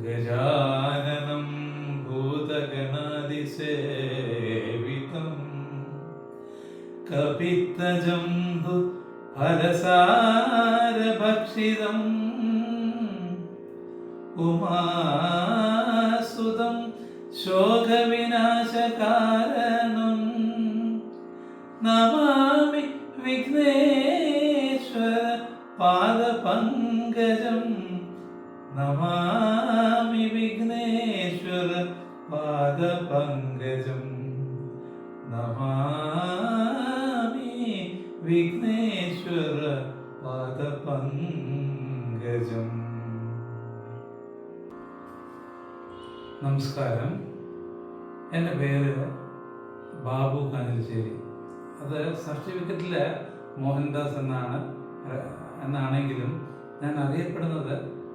ഗജാനനം ഭൂതഗണാതിസേവിതം കപിത്തജംബു ഫലസാരഭക്ഷിതം ഉമാസുതം ശോകവിനാശകാരണം നമാമി വിഘ്നേശ്വര പാദപങ്കജം നമാമി വിഘ്നേശ്വര പാദപങ്കജം നമാമി വിഘ്നേശ്വര പാദപങ്കജം. നമസ്കാരം. എൻ്റെ പേര് ബാബു കാഞ്ഞിരശ്ശേരി. അത് സർട്ടിഫിക്കറ്റിൽ മോഹൻദാസ് എന്നാണെങ്കിലും ഞാൻ അറിയപ്പെടുന്നത്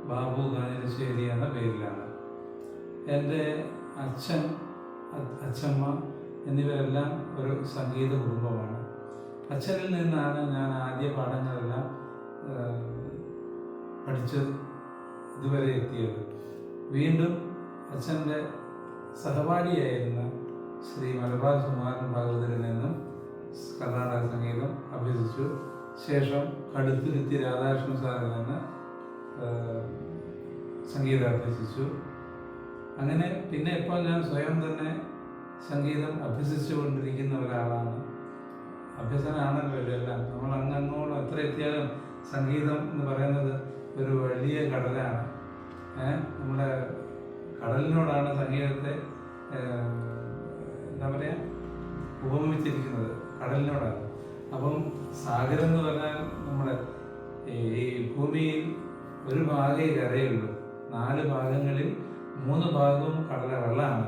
ബാബു കാഞ്ഞിരശ്ശേരി എന്ന പേരിലാണ്. എൻ്റെ അച്ഛൻ, അച്ഛമ്മ എന്നിവരെല്ലാം ഒരു സംഗീത കുടുംബമാണ്. അച്ഛനിൽ നിന്നാണ് ഞാൻ ആദ്യ പാഠങ്ങളെല്ലാം പഠിച്ച് ഇതുവരെ എത്തിയത്. വീണ്ടും അച്ഛൻ്റെ സഹപാഠിയായിരുന്ന ശ്രീ മലബാർ സുകുമാരൻ ഭാഗവതരിൽ നിന്നും കർണാടക സംഗീതം അഭ്യസിച്ചു. ശേഷം കടുത്തുരുത്തി രാധാകൃഷ്ണൻ സാറിൽ നിന്ന് സംഗീതം അഭ്യസിച്ചു. അങ്ങനെ പിന്നെ ഇപ്പോൾ ഞാൻ സ്വയം തന്നെ സംഗീതം അഭ്യസിച്ചു കൊണ്ടിരിക്കുന്ന ഒരാളാണ്. അഭ്യസനാണല്ലോ ഇതെല്ലാം. നമ്മൾ അങ്ങോളം എത്ര എത്തിയാലും സംഗീതം എന്ന് പറയുന്നത് ഒരു വലിയ കടലാണ്. നമ്മുടെ കടലിനോടാണ് സംഗീതത്തെ എന്താ പറയുക ഉപമിച്ചിരിക്കുന്നത്, കടലിനോടാണ്. അപ്പം സാഗരം എന്ന് പറഞ്ഞാൽ നമ്മുടെ ഈ ഭൂമിയിൽ ഒരു ഭാഗമേ കരയുള്ളൂ. 4 ഭാഗങ്ങളിൽ 3 ഭാഗവും വെള്ളമാണ്.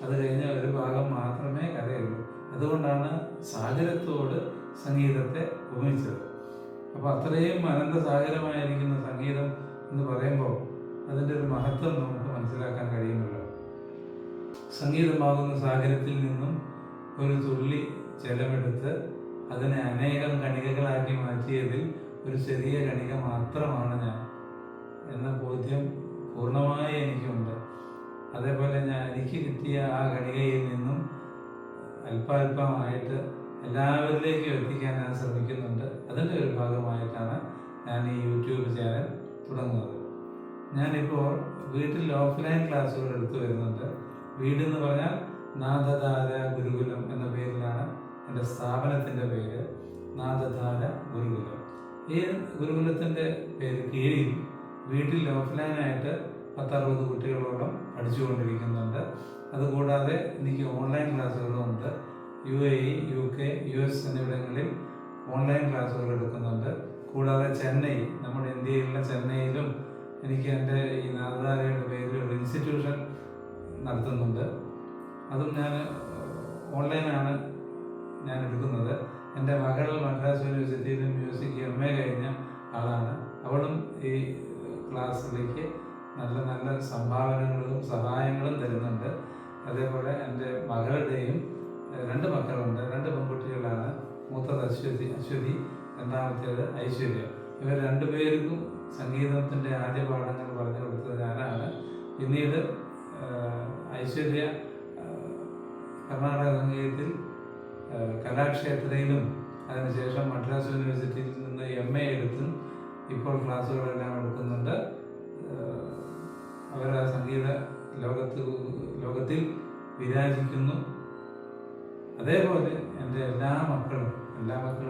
അത് കഴിഞ്ഞാൽ ഒരു ഭാഗം മാത്രമേ കരയുള്ളൂ. അതുകൊണ്ടാണ് സാഗരത്തോട് സംഗീതത്തെ ഉപമിച്ചത്. അപ്പോൾ അത്രയും അനന്തസാഗരമായിരിക്കുന്ന സംഗീതം എന്ന് പറയുമ്പോൾ അതിൻ്റെ ഒരു മഹത്വം നമുക്ക് മനസ്സിലാക്കാൻ കഴിയുമല്ലോ. സംഗീതമാകുന്ന സാഗരത്തിൽ നിന്നും ഒരു തുള്ളി ജലമെടുത്ത് അതിനെ അനേകം കണികകളാക്കി മാറ്റിയതിൽ ഒരു ചെറിയ കണിക മാത്രമാണ് ഞാൻ എന്ന ബോധ്യം പൂർണ്ണമായി എനിക്കുണ്ട്. അതേപോലെ എനിക്ക് കിട്ടിയ ആ കണികയിൽ നിന്നും അല്പാൽപമായിട്ട് എല്ലാവരിലേക്കും എത്തിക്കാൻ ഞാൻ ശ്രമിക്കുന്നുണ്ട്. അതിൻ്റെ ഒരു ഭാഗമായിട്ടാണ് ഞാൻ ഈ യൂട്യൂബ് ചാനൽ തുടങ്ങുന്നത്. ഞാനിപ്പോൾ വീട്ടിൽ ഓഫ്ലൈൻ ക്ലാസ്സുകൾ എടുത്തു വരുന്നുണ്ട്. വീടെന്ന് പറഞ്ഞാൽ നാദധാര ഗുരുകുലം എന്ന പേരിലാണ് എൻ്റെ സ്ഥാപനത്തിൻ്റെ പേര്, നാദധാര ഗുരുകുലം. ഈ ഗുരുകുലത്തിൻ്റെ പേര് കീഴിൽ വീട്ടിൽ ഓഫ്ലൈനായിട്ട് 10-60 കുട്ടികളോളം പഠിച്ചുകൊണ്ടിരിക്കുന്നുണ്ട്. അതുകൂടാതെ എനിക്ക് ഓൺലൈൻ ക്ലാസ്സുകളുമുണ്ട്. UAE, UK, US എന്നിവിടങ്ങളിൽ ഓൺലൈൻ ക്ലാസ്സുകൾ എടുക്കുന്നുണ്ട്. കൂടാതെ ചെന്നൈ, നമ്മുടെ ഇന്ത്യയിലുള്ള ചെന്നൈയിലും എനിക്ക് എൻ്റെ ഈ നാദധാരയുടെ പേരിൽ ഒരു ഇൻസ്റ്റിറ്റ്യൂഷൻ നടത്തുന്നുണ്ട്. അതും ഞാൻ ഓൺലൈനാണ് ഞാൻ എടുക്കുന്നത്. എൻ്റെ മകൾ മദ്രാസ് യൂണിവേഴ്സിറ്റിയിൽ മ്യൂസിക് MA കഴിഞ്ഞ ആളാണ്. അവളും ഈ ക്ലാസ്സിലേക്ക് നല്ല നല്ല സംഭാവനകളും സഹായങ്ങളും തരുന്നുണ്ട്. അതേപോലെ എൻ്റെ മകളുടെയും 2 മക്കളുണ്ട്. 2 പെൺകുട്ടികളാണ്. മൂത്തത് അശ്വതി, രണ്ടാമത്തേത് ഐശ്വര്യ. ഇവർ 2 പേർക്കും സംഗീതത്തിൻ്റെ ആദ്യ പാഠങ്ങൾ പറഞ്ഞു കൊടുത്തത് ഞാനാണ്. പിന്നീട് ഐശ്വര്യ കർണാടക സംഗീതത്തിൽ കലാക്ഷേത്രയിലും അതിനുശേഷം മദ്രാസ് യൂണിവേഴ്സിറ്റിയിൽ നിന്ന് MA എടുത്തും ഇപ്പോൾ ക്ലാസ്സുകളെല്ലാം എടുക്കുന്നുണ്ട്. അവർ ആ സംഗീത ലോകത്തിൽ വിരാജിക്കുന്നു. അതേപോലെ എൻ്റെ എല്ലാ മക്കളും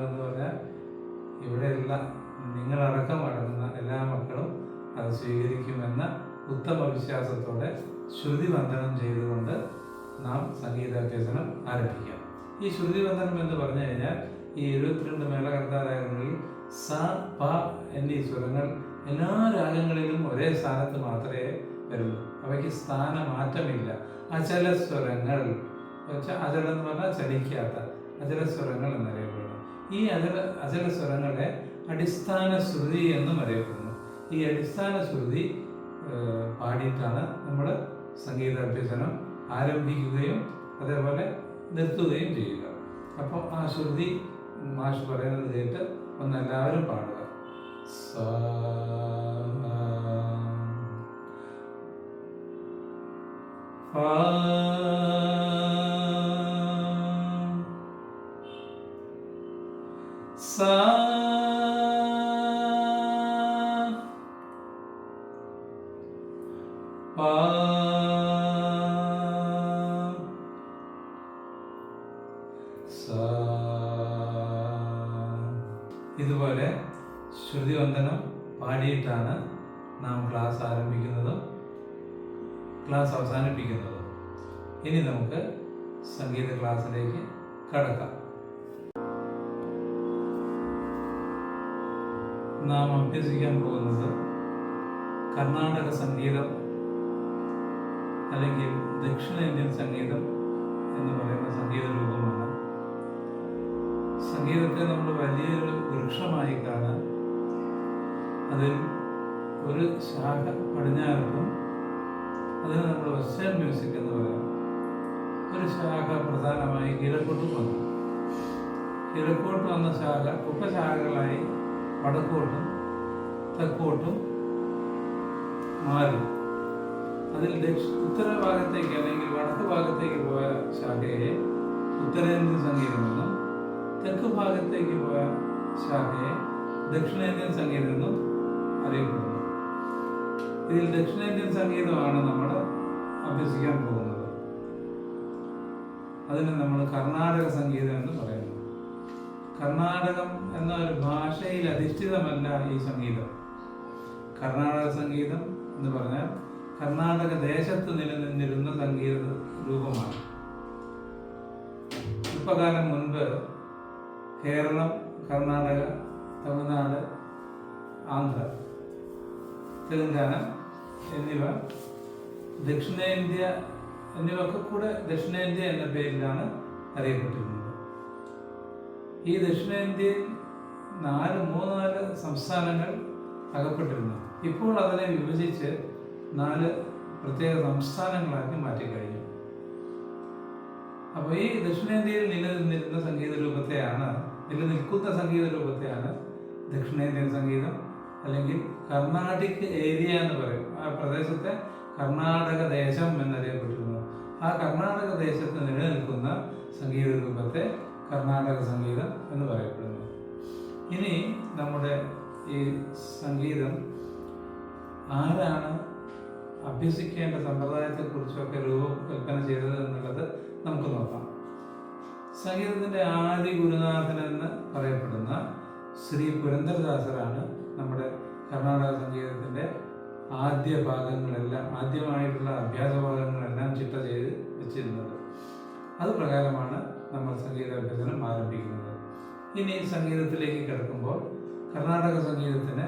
എന്ന് പറഞ്ഞാൽ ഇവിടെയുള്ള നിങ്ങളടക്കം അടങ്ങുന്ന എല്ലാ മക്കളും അത് സ്വീകരിക്കുമെന്ന ഉത്തമ വിശ്വാസത്തോടെ ശ്രുതിവന്ദനം ചെയ്തുകൊണ്ട് നാം സംഗീതാഭ്യസനം ആരംഭിക്കാം. ഈ ശ്രുതിവന്ദനം എന്ന് പറഞ്ഞു കഴിഞ്ഞാൽ ഈ 72 മേളകർത്താരാഗങ്ങളിൽ സ, പ എന്നീ സ്വരങ്ങൾ എല്ലാ രാഗങ്ങളിലും ഒരേ സ്ഥാനത്ത് മാത്രമേ വരുള്ളൂ. അവയ്ക്ക് സ്ഥാനമാറ്റമില്ല. അചലസ്വരങ്ങൾ, അചലം എന്ന് പറഞ്ഞാൽ ചലിക്കാത്ത അചലസ്വരങ്ങൾ എന്നറിയപ്പെടുന്നു. ഈ അചലസ്വരങ്ങളെ അടിസ്ഥാന ശ്രുതി എന്നും അറിയപ്പെടുന്നു. ഈ അടിസ്ഥാന ശ്രുതി പാടിയിട്ടാണ് നമ്മൾ സംഗീതാഭ്യസനം ആരംഭിക്കുകയും അതേപോലെ നിർത്തുകയും ചെയ്യുക. അപ്പോൾ ആ ശ്രുതി മാഷ് പറയുന്നത് കേട്ട് എല്ലാവരും പാടുക. സ ഫാ സാ പാ സാ. ഇതുപോലെ ശ്രുതിവന്ദനം പാടിയിട്ടാണ് നാം ക്ലാസ് ആരംഭിക്കുന്നതും ക്ലാസ് അവസാനിപ്പിക്കുന്നതും. ഇനി നമുക്ക് സംഗീത ക്ലാസ്സിലേക്ക് കടക്കാം. നാം അഭ്യസിക്കാൻ പോകുന്നത് കർണാടക സംഗീതം അല്ലെങ്കിൽ ദക്ഷിണേന്ത്യൻ സംഗീതം എന്ന് പറയുന്ന സംഗീത രൂപമാണ്. സംഗീതത്തെ നമ്മൾ വലിയൊരു വൃക്ഷമായി കാണാൻ, അതിൽ ഒരു ശാഖ പടിഞ്ഞാറക്കും, അതിന് നമ്മൾ വെസ്റ്റേൺ മ്യൂസിക് എന്ന് പറയാം. ഒരു ശാഖ പ്രധാനമായി കിഴക്കോട്ട് വന്നു. കിഴക്കോട്ട് വന്ന ശാഖ ഉപശാഖകളായി വടക്കോട്ടും തെക്കോട്ടും മാറി. അതിൽ ഉത്തര ഭാഗത്തേക്ക് അല്ലെങ്കിൽ വടക്ക് ഭാഗത്തേക്ക് പോയ ശാഖയെ ഉത്തരേന്ത്യൻ സംഗീതമെന്നും തെക്ക് ഭാഗത്തേക്ക് പോയ ശാഖയെ ദക്ഷിണേന്ത്യൻ സംഗീതമെന്നും അറിയപ്പെടുന്നു. ഇതിൽ ദക്ഷിണേന്ത്യൻ സംഗീതമാണ് നമ്മൾ അഭ്യസിക്കാൻ പോകുന്നത്. അതിന് നമ്മൾ കർണാടക സംഗീതം എന്ന് പറയുന്നു. കർണാടകം എന്ന ഒരു ഭാഷയിൽ അധിഷ്ഠിതമല്ല ഈ സംഗീതം. കർണാടക സംഗീതം എന്ന് പറഞ്ഞാൽ കർണാടക ദേശത്ത് നിലനിന്നിരുന്ന സംഗീത രൂപമാണ്. അല്പകാലം മുൻപ് കേരളം, കർണാടക, തമിഴ്നാട്, ആന്ധ്ര, തെലങ്കാന എന്നിവ ദക്ഷിണേന്ത്യ എന്നിവയൊക്കെ കൂടെ ദക്ഷിണേന്ത്യ എന്ന പേരിലാണ് അറിയപ്പെട്ടിരുന്നത്. ഈ ദക്ഷിണേന്ത്യയിൽ മൂന്ന് നാല് സംസ്ഥാനങ്ങൾ അകപ്പെട്ടിരുന്നു. ഇപ്പോൾ അതിനെ വിഭജിച്ച് 4 പ്രത്യേക സംസ്ഥാനങ്ങളാക്കി മാറ്റിക്കഴിഞ്ഞു. അപ്പോൾ ഈ ദക്ഷിണേന്ത്യയിൽ നിലനിൽക്കുന്ന സംഗീത രൂപത്തെയാണ് ദക്ഷിണേന്ത്യൻ സംഗീതം അല്ലെങ്കിൽ കർണാടിക് ഏരിയ എന്ന് പറയും. ആ പ്രദേശത്തെ കർണാടക ദേശം എന്നറിയപ്പെട്ടിരുന്നു. ആ കർണാടക ദേശത്ത് നിലനിൽക്കുന്ന സംഗീത രൂപത്തെ കർണാടക സംഗീതം എന്ന് പറയപ്പെടുന്നു. ഇനി നമ്മുടെ ഈ സംഗീതം ആരാണ് അഭ്യസിക്കേണ്ട സമ്പ്രദായത്തെക്കുറിച്ചൊക്കെ രൂപകൽപ്പന ചെയ്തത് എന്നുള്ളത് നമുക്ക് നോക്കാം. സംഗീതത്തിൻ്റെ ആദി ഗുരുനാഥൻ എന്ന് പറയപ്പെടുന്ന ശ്രീ പുരന്ദരദാസരാണ് നമ്മുടെ കർണാടക സംഗീതത്തിൻ്റെ ആദ്യമായിട്ടുള്ള അഭ്യാസ ഭാഗങ്ങളെല്ലാം ചിട്ട ചെയ്ത് വെച്ചിരുന്നത്. അത് പ്രകാരമാണ് നമ്മൾ സംഗീതാഭ്യസനം ആരംഭിക്കുന്നത്. ഇനി സംഗീതത്തിലേക്ക് കിടക്കുമ്പോൾ കർണാടക സംഗീതത്തിന്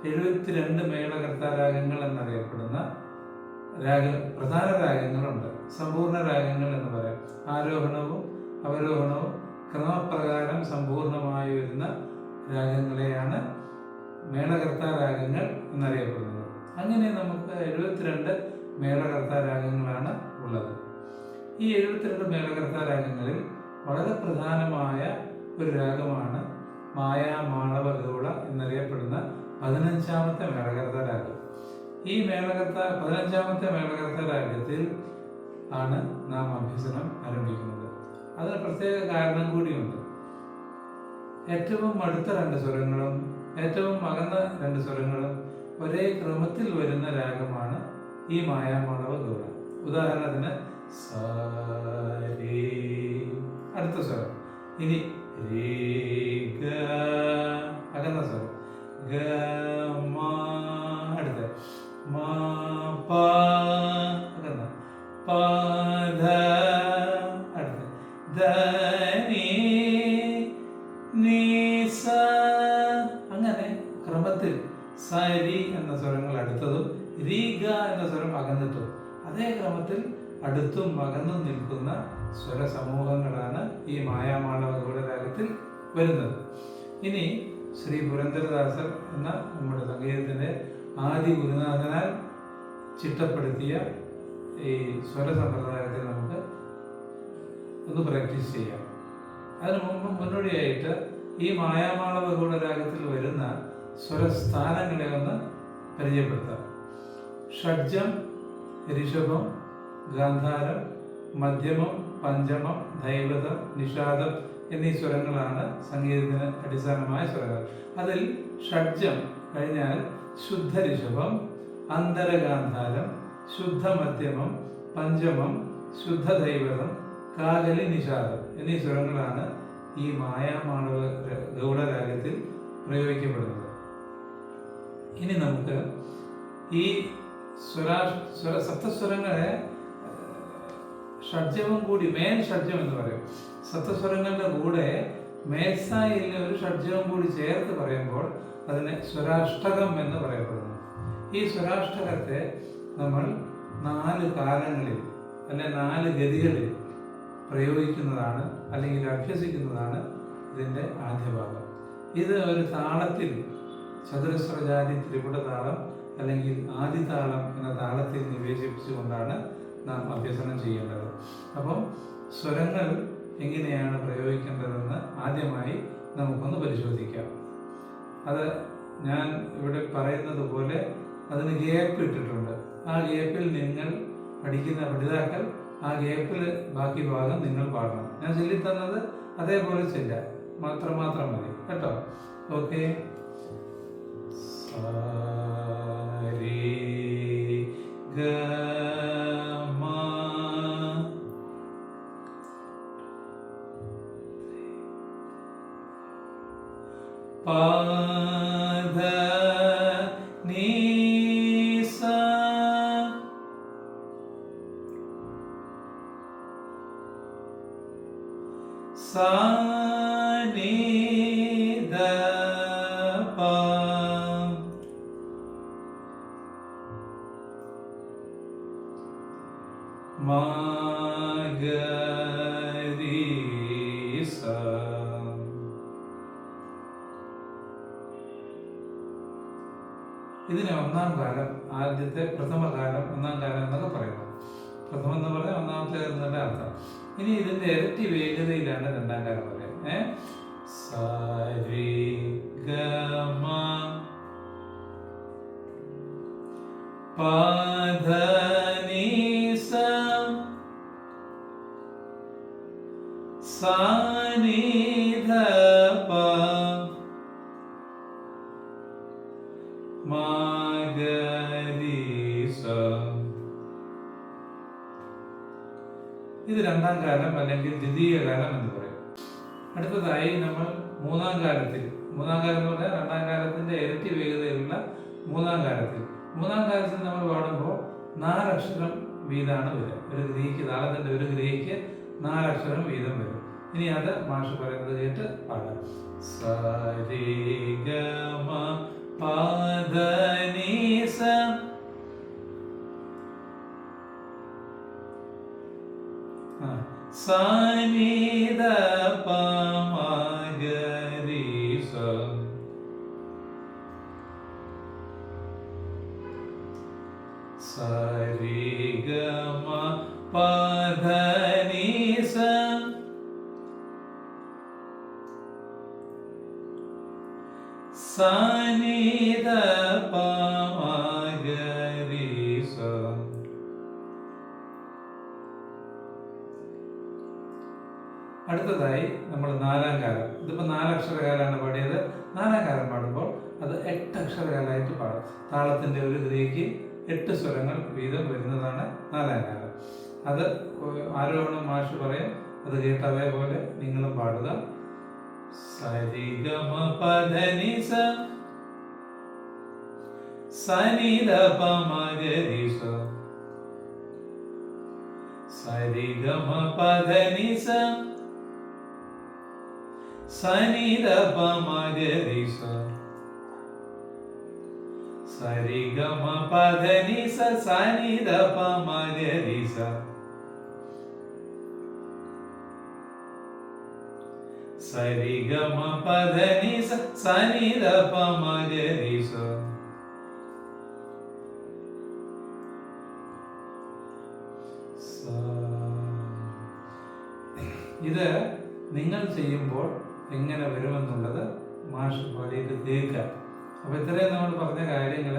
72 മേളകർത്താ രാഗങ്ങൾ എന്നറിയപ്പെടുന്ന പ്രധാന രാഗങ്ങളുണ്ട്. സമ്പൂർണ്ണ രാഗങ്ങൾ എന്ന് പറയാം. ആരോഹണവും അവരോഹണവും ക്രമപ്രകാരം സമ്പൂർണമായി വരുന്ന രാഗങ്ങളെയാണ് മേളകർത്താ രാഗങ്ങൾ എന്നറിയപ്പെടുന്നത്. അങ്ങനെ നമുക്ക് 72 മേളകർത്താ രാഗങ്ങളാണ് ഉള്ളത്. ഈ 72 മേളകർത്താ രാഗങ്ങളിൽ വളരെ പ്രധാനമായ ഒരു രാഗമാണ് മായാമാളവ ഗൗള എന്നറിയപ്പെടുന്ന 15ാമത്തെ മേളകർത്താ രാഗം. ഈ 15ാമത്തെ മേളകർത്താ രാഗത്തിൽ ആണ് നാം അഭ്യസനം ആരംഭിക്കുന്നത്. അതിന് പ്രത്യേക കാരണം കൂടിയുണ്ട്. ഏറ്റവും അടുത്ത 2 സ്വരങ്ങളും ഏറ്റവും അകന്ന 2 സ്വരങ്ങളും ഒരേ ക്രമത്തിൽ വരുന്ന രാഗമാണ് ഈ മായാമാളവ ഗൗള. ഉദാഹരണത്തിന് സാരി, അടുത്ത സ്വരം. ഇനി അകന്ന സ്വരം ഗ മാ, അടുത്ത മാ പാ അകന്ന പാ ധ, അടുത്ത ധ നീ നീ സ. അങ്ങനെ ക്രമത്തിൽ സരി എന്ന സ്വരങ്ങൾ അടുത്തതും രീ ഗ എന്ന സ്വരം അകന്നിട്ടും അതേ ക്രമത്തിൽ അടുത്തും അകന്നും നിൽക്കുന്ന സ്വരസമൂഹങ്ങളാണ് ഈ മായാമാളവ ഗൗള രാഗത്തിൽ വരുന്നത്. ഇനി ശ്രീ പുരന്ദരദാസർ എന്ന നമ്മുടെ സംഗീതത്തിൻ്റെ ആദി ഗുരുനാഥനാൽ ചിട്ടപ്പെടുത്തിയ ഈ സ്വരസമ്പ്രദായത്തെ നമുക്ക് ഒന്ന് പ്രാക്ടീസ് ചെയ്യാം. അതിനു മുന്നോടിയായിട്ട് ഈ മായാമാളവ ഗൗള രാഗത്തിൽ വരുന്ന സ്വരസ്ഥാനങ്ങളെ ഒന്ന് പരിചയപ്പെടുത്താം. ഷഡ്ജം, ഋഷഭം, ഗാന്ധാരം, മധ്യമം, പഞ്ചമം, ധൈവതം, നിഷാദം എന്നീ സ്വരങ്ങളാണ് സംഗീതത്തിന് അടിസ്ഥാനമായ സ്വരങ്ങൾ. അതിൽ ഷഡ്ജം കഴിഞ്ഞാൽ ശുദ്ധ ഋഷഭം, അന്തരഗാന്ധാരം, ശുദ്ധ മധ്യമം, പഞ്ചമം, ശുദ്ധ ദൈവതം, കാകലി, നിഷാദം എന്നീ സ്വരങ്ങളാണ് ഈ മായാമാളവ ഗൗഡരാഗത്തിൽ പ്രയോഗിക്കപ്പെടുന്നത്. ഇനി നമുക്ക് ഈ സപ്തസ്വരങ്ങളെ ഷഡ്ജവും കൂടി, മേൽ ഷഡ്ജം എന്ന് പറയും. സപ്തസ്വരങ്ങളുടെ കൂടെ മേൽസായിലെ ഒരു ഷഡ്ജവും കൂടി ചേർത്ത് പറയുമ്പോൾ അതിനെ സ്വരാഷ്ടകം എന്ന് പറയപ്പെടുന്നു. ഈ സ്വരാഷ്ടകത്തെ നമ്മൾ 4 കാലങ്ങളിൽ അല്ലെ 4 ഗതികളിൽ പ്രയോഗിക്കുന്നതാണ് അല്ലെങ്കിൽ അഭ്യസിക്കുന്നതാണ് ഇതിൻ്റെ ആദ്യ ഭാഗം. ഇത് ഒരു താളത്തിൽ, ചതുരസ്രജാതി ത്രിപുട താളം അല്ലെങ്കിൽ ആദിതാളം എന്ന താളത്തിൽ നിവേശിപ്പിച്ചുകൊണ്ടാണ് നാം അഭ്യസനം ചെയ്യേണ്ടത്. അപ്പം സ്വരങ്ങൾ എങ്ങനെയാണ് പ്രയോഗിക്കേണ്ടതെന്ന് ആദ്യമായി നമുക്കൊന്ന് പരിശോധിക്കാം. അത് ഞാൻ ഇവിടെ പറയുന്നത് പോലെ അതിന് ഗ്യാപ്പ് ഇട്ടിട്ടുണ്ട്. ആ ഗ്യാപ്പിൽ നിങ്ങൾ പഠിക്കുന്ന പഠിതാക്കൾ ആ ഗ്യാപ്പിൽ ബാക്കി ഭാഗം നിങ്ങൾ പാടണം. ഞാൻ ചൊല്ലിത്തന്നത് അതേപോലെ ചെല്ലാം, മാത്രം മതി കേട്ടോ. ഓക്കെ. പാധ നീ സ സാ നീ ധ പ മാ ഗ രി സ. ഇതിന് ഒന്നാം കാലം, ആദ്യത്തെ പ്രഥമകാലം, ഒന്നാം കാലം എന്നൊക്കെ പറയുന്നു. പ്രഥമം എന്ന് പറയാം, ഒന്നാമത്തെ എന്നതിന്റെ അർത്ഥം. ഇനി ഇതിന്റെ ഇരട്ടി വേഗതയിലാണ് രണ്ടാം കാലം പറയാം. സരി ഗമ പധ നീ സ സാ നീ ധ പ മാ ഗ രി സ. ഇത് രണ്ടാം കാലം അല്ലെങ്കിൽ ദ്വിതീയ കാലം എന്ന് പറയും. അടുത്തതായി നമ്മൾ മൂന്നാം കാലത്തിൽ, മൂന്നാം കാലം എന്ന് പറഞ്ഞാൽ രണ്ടാം കാലത്തിന്റെ ഇരട്ടി വേഗതയിലുള്ള മൂന്നാം കാലത്തിൽ നമ്മൾ പാടുമ്പോൾ 4 അക്ഷരം വീതമാണ് വരിക. ഒരു ഗ്രീക്ക് താളത്തിന്റെ ഒരു ഗ്രീക്ക് 4 അക്ഷരം വീതം വരും. ഇനി അത് മാഷ് പറയുന്നത് കേട്ട് പാടാം. സരി ഗമ പധ നീ സ സാ നീ ധ പ മാ ഗ രി സ. സരി ഗമ പധ നീ സ സാ നീ ധ പ മാ ഗ രി സ. അടുത്തതായി നമ്മൾ നാലാം കാലം. ഇതിപ്പോൾ 4 അക്ഷരകാലമാണ് പാടിയത്. നാലാം കാലം പാടുമ്പോൾ അത് 8 അക്ഷരകാലമായിട്ട് പാടും. താളത്തിന്റെ ഒരു ഗ്രീക്ക് 8 സ്വരങ്ങൾ വീതം വരുന്നതാണ് നാലാം കാലം. അത് ആരോഹണം മാഷ് പറയും, അത് കേട്ട് അതേപോലെ നിങ്ങളും പാടുക. സരി ഗമ പധ നീ സ സാ നീ ധ പ മാ ഗ രി സ. സരി ഗമ പധ നീ സ സാ നീ ധ പ മാ ഗ രി സ. സരി ഗമ പധ നീ സ സാ നീ ധ പ മാ ഗ രി സ. സരി ഗമ പധ നീ സ സാ നീ ധ പ മാ ഗ രി സ. ഇത് നിങ്ങൾ ചെയ്യുമ്പോൾ എങ്ങനെ വരുമെന്നുള്ളത് മാഷ് പാടിയിട്ട് കേൾക്കുക. അപ്പോൾ ഇത്രയും നമ്മൾ പറഞ്ഞ കാര്യങ്ങൾ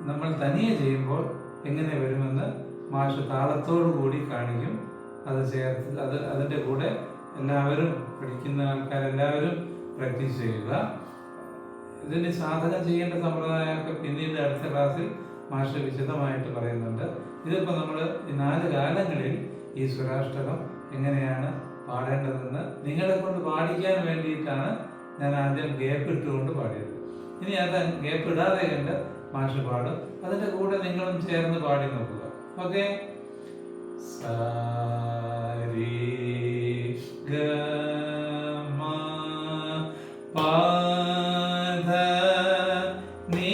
നമ്മൾ തനിയെ ചെയ്യുമ്പോൾ എങ്ങനെ വരുമെന്ന് മാഷ് താളത്തോടു കൂടി കാണിക്കും. അത് ചേർത്ത് അതിൻ്റെ കൂടെ എല്ലാവരും പഠിക്കുന്ന ആൾക്കാരെല്ലാവരും പ്രാക്ടീസ് ചെയ്യുക. ഇതിന് സാധകം ചെയ്യേണ്ട സമ്പ്രദായമൊക്കെ പിന്നീട് അടുത്ത ക്ലാസ്സിൽ മാഷ് വിശദമായിട്ട് പറയുന്നുണ്ട്. ഇതിപ്പോൾ നമ്മൾ ഈ 4 കാലങ്ങളിൽ ഈ സ്വരാഷ്ടകം എങ്ങനെയാണ് പാടേണ്ടതെന്ന് നിങ്ങളെ കൊണ്ട് പാടിക്കാൻ വേണ്ടിയിട്ടാണ് ഞാൻ ആദ്യം ഗ്യാപ്പ് ഇട്ടുകൊണ്ട് പാടിയത്. ഇനി അത് ഗ്യാപ്പ് ഇടാതെ കണ്ട് മാഷ് പാടും. അതിൻ്റെ കൂടെ നിങ്ങളും ചേർന്ന് പാടി നോക്കുക. ഓക്കെ. സാരി ഗ മ പ ധ നീ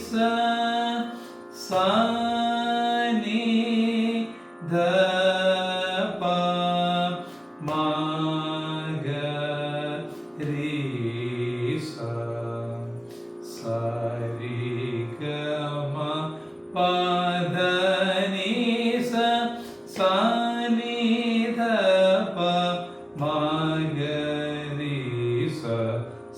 സ സ നീ ധ പ മ ഗ രി സ സ രി ഗ മ പ ധ നീ സ സ നീ ധ പ മ ഗ രി സ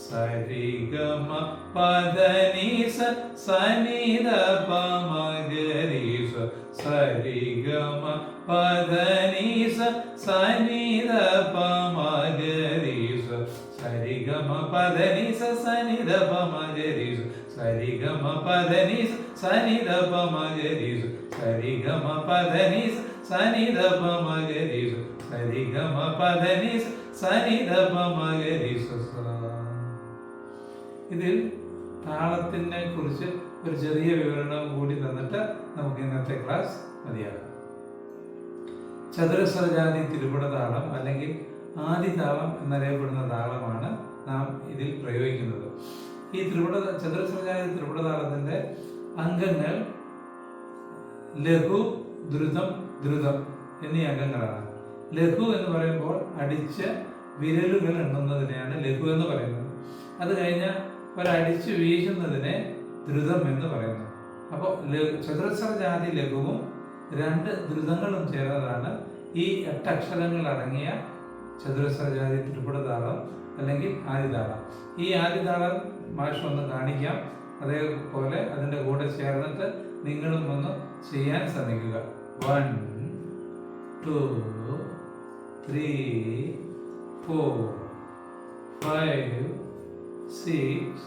സ രി ഗ മ പ ധ നീ സ സ നീ ധ പ മ ഗ രി സ സ രി ഗ മ പ ധ നീ സ സ നീ ധ പ മ ഗ രി സ സ രി ഗ മ പ ധ നീ സ സ നീ ധ പ മ ഗ രി സ സ രി ഗ മ പ ധ നീ സ സ നീ ധ പ മ ഗ രി സ സ രി ഗ മ പ ധ നീ സ സ നീ ധ പ മ ഗ രി സ സ രി ഗ മ പ ധ നീ സ സ നീ ധ പ മ ഗ രി സ. ഇതിൽ താളത്തിനെ കുറിച്ച് ഒരു ചെറിയ വിവരണം കൂടി തന്നിട്ട് നമുക്ക് ഇന്നത്തെ ക്ലാസ് മതിയാക്കാം. ചതുരസ്രജാതി തിരുപ്പട താളം അല്ലെങ്കിൽ ആദിതാളം എന്നറിയപ്പെടുന്ന താളമാണ് നാം ഇതിൽ പ്രയോഗിക്കുന്നത്. ഈ ചതുരസ്രജാതി തിരുപ്പട താളത്തിന്റെ അംഗങ്ങൾ ലഘു, ദ്രുതം, ദ്രുതം എന്നീ അംഗങ്ങളാണ്. ലഘു എന്ന് പറയുമ്പോൾ അടിച്ച വിരലുകൾ എണ്ണുന്നതിനെയാണ് ലഘു എന്ന് പറയുന്നത്. അത് കഴിഞ്ഞ് ഒരടിച്ച് വീശുന്നതിനെ ദ്രുതം എന്ന് പറയുന്നു. അപ്പോൾ ചതുരസ്രജാതി ലഘുവും 2 ദ്രുതങ്ങളും ചേർന്നതാണ് ഈ 8 അക്ഷരങ്ങൾ അടങ്ങിയ ചതുരസ്രജാതി തിരുപ്പട താളം അല്ലെങ്കിൽ ആദിതാളം. ഈ ആദിതാളം മാഷ് ഒന്ന് കാണിക്കാം. അതേപോലെ അതിൻ്റെ കൂടെ ചേർന്നിട്ട് നിങ്ങളും ഒന്ന് ചെയ്യാൻ ശ്രമിക്കുക. 1 2 3 4 5 6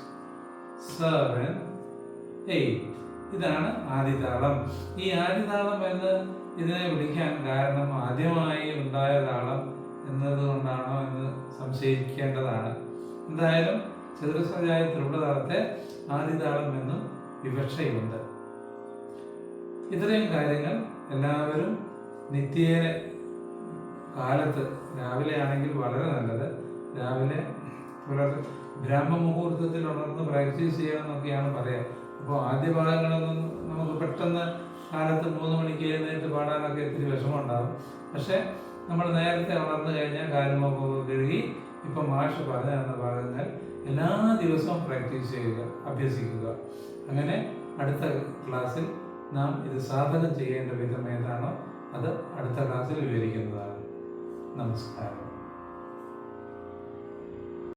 7 8. ഇതാണ് ആദിതാളം. ഈ ആദിതാളം എന്ന് ഇതിനെ വിളിക്കാൻ കാരണം ആദ്യമായി ഉണ്ടായ താളം എന്നതുകൊണ്ടാണോ എന്ന് സംശയിക്കേണ്ടതാണ്. എന്തായാലും ചതുരസ്രജാതി തിരുപ്പട താളത്തെ ആദിതാളം എന്നും വിവക്ഷയുണ്ട്. ഇത്രയും കാര്യങ്ങൾ എല്ലാവരും നിത്യേന കാലത്ത് രാവിലെ ആണെങ്കിൽ വളരെ നല്ലത്. രാവിലെ ബ്രഹ്മമുഹൂർത്തത്തിൽ ഉണർന്ന് പ്രാക്ടീസ് ചെയ്യണമെന്നൊക്കെയാണ് പറയുക. അപ്പോൾ ആദ്യ ഭാഗങ്ങളൊന്നും നമുക്ക് പെട്ടെന്ന് കാലത്ത് 3 മണിക്ക് എഴുന്നേറ്റ് പാടാനൊക്കെ ഇത്തിരി വിഷമമുണ്ടാകും. പക്ഷെ നമ്മൾ നേരത്തെ ഉണർന്നു കഴിഞ്ഞാൽ കാലുമൊക്കെ കഴുകി ഇപ്പം മാഷ് പറഞ്ഞു തന്ന ഭാഗങ്ങൾ എല്ലാ ദിവസവും പ്രാക്ടീസ് ചെയ്യുക, അഭ്യസിക്കുക. അങ്ങനെ അടുത്ത ക്ലാസ്സിൽ നാം ഇത് സാധനം ചെയ്യേണ്ട വിധം ഏതാണോ അത് അടുത്ത ക്ലാസ്സിൽ വിവരിക്കുന്നതാണ്. നമസ്കാരം.